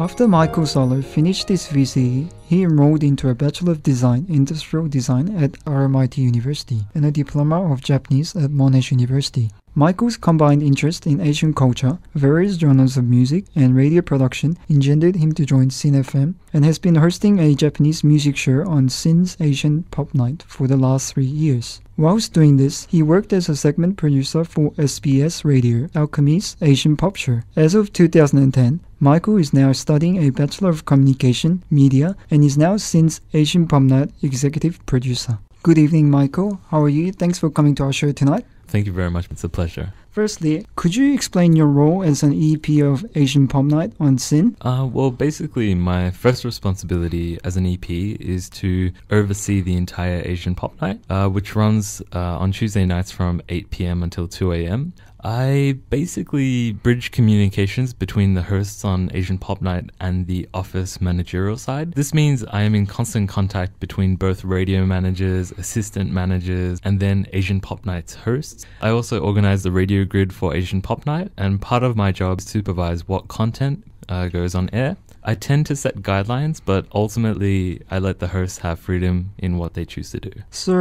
After Michael Solar finished his VCE, he enrolled into a Bachelor of Design, Industrial Design at RMIT University and a Diploma of Japanese at Monash University. Michael's combined interest in Asian culture, various genres of music, and radio production engendered him to join Sin FM and has been hosting a Japanese music show on Sin's Asian Pop Night for the last 3 years. Whilst doing this, he worked as a segment producer for SBS Radio Alchemy's Asian Pop Show. As of 2010, Michael is now studying a Bachelor of Communication, Media, and is now Sin's Asian Pop Night executive producer. Good evening, Michael. How are you? Thanks for coming to our show tonight. Thank you very much. It's a pleasure. Firstly, could you explain your role as an EP of Asian Pop Night on Sin? Well, basically, my first responsibility as an EP is to oversee the entire Asian Pop Night, which runs on Tuesday nights from 8 p.m. until 2 a.m. I basically bridge communications between the hosts on Asian Pop Night and the office managerial side. This means I am in constant contact between both radio managers, assistant managers, and then Asian Pop Night's hosts. I also organize the radio grid for Asian Pop Night, and part of my job is to supervise what content goes on air. I tend to set guidelines, but ultimately I let the hosts have freedom in what they choose to do. So,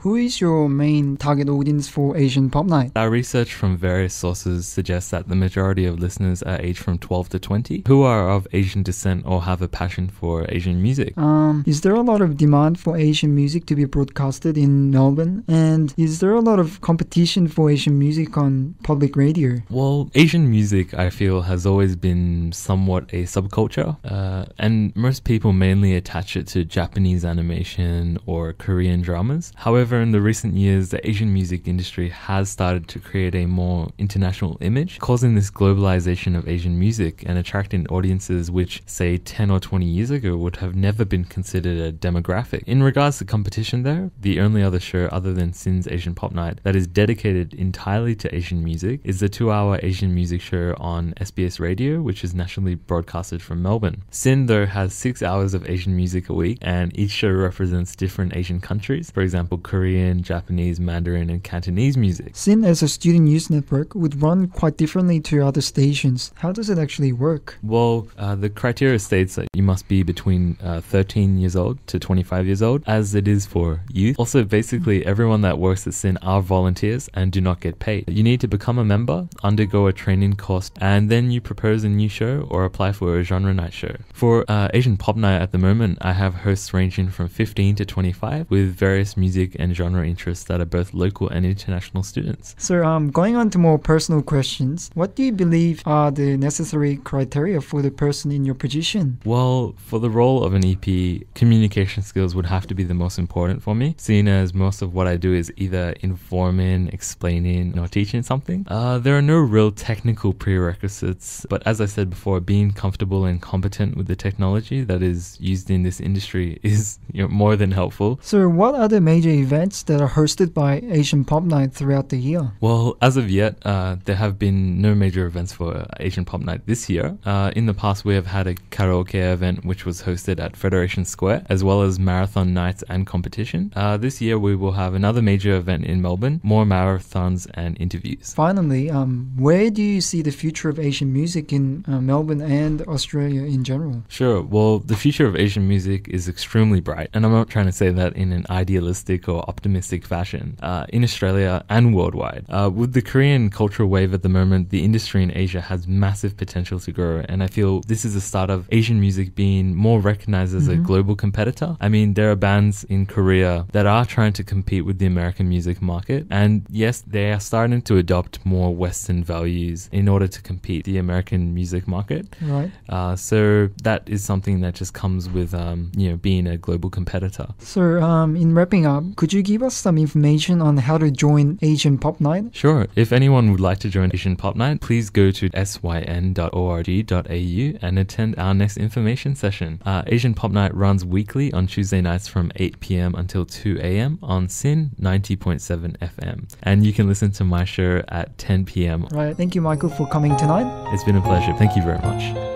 who is your main target audience for Asian Pop Night? Our research from various sources suggests that the majority of listeners are aged from 12 to 20 who are of Asian descent or have a passion for Asian music. Is there a lot of demand for Asian music to be broadcasted in Melbourne? And is there a lot of competition for Asian music on public radio? Well, Asian music, I feel, has always been somewhat a subculture, and most people mainly attach it to Japanese animation or Korean dramas. However, in the recent years, the Asian music industry has started to create a more international image, causing this globalization of Asian music and attracting audiences which, say, 10 or 20 years ago would have never been considered a demographic. In regards to competition though, the only other show other than Sin's Asian Pop Night that is dedicated entirely to Asian music is the 2-hour Asian music show on SBS Radio, which is nationally broadcasted from Melbourne. Sin, though, has 6 hours of Asian music a week, and each show represents different Asian countries. For example, Korean, Japanese, Mandarin, and Cantonese music. Sin, as a student news network, would run quite differently to other stations. How does it actually work? Well, the criteria states that you must be between 13 years old to 25 years old, as it is for youth. Also, basically, everyone that works at Sin are volunteers and do not get paid. You need to become a member, undergo a training course, and then you propose a new show or apply for a genre night show. For Asian Pop Night at the moment, I have hosts ranging from 15 to 25 with various music and genre interests that are both local and international students. So, going on to more personal questions, what do you believe are the necessary criteria for the person in your position? Well, for the role of an EP, communication skills would have to be the most important for me, seeing as most of what I do is either informing, explaining, or teaching something. There are no real technical prerequisites, but as I said before, being comfortable and competent with the technology that is used in this industry is more than helpful. So what are the major events that are hosted by Asian Pop Night throughout the year? Well, as of yet, there have been no major events for Asian Pop Night this year. In the past, we have had a karaoke event which was hosted at Federation Square, as well as marathon nights and competition. This year, we will have another major event in Melbourne, more marathons and interviews. Finally, where do you see the future of Asian music in Melbourne and Australia in general? Sure. Well, the future of Asian music is extremely bright, and I'm not trying to say that in an idealistic or optimistic fashion. In Australia and worldwide, with the Korean cultural wave at the moment, the industry in Asia has massive potential to grow, and I feel this is the start of Asian music being more recognized as a global competitor. I mean, there are bands in Korea that are trying to compete with the American music market, and yes, they are starting to adopt more Western values in order to compete the American music market. Right. So that is something that just comes with being a global competitor. So in wrapping up, could you give us some information on how to join Asian Pop Night? Sure. If anyone would like to join Asian Pop Night, please go to syn.org.au and attend our next information session. Asian Pop Night runs weekly on Tuesday nights from 8 p.m. until 2 a.m. on Sin 90.7 FM. And you can listen to my show at 10 p.m. Right. Thank you, Michael, for coming tonight. It's been a pleasure. Thank you very much.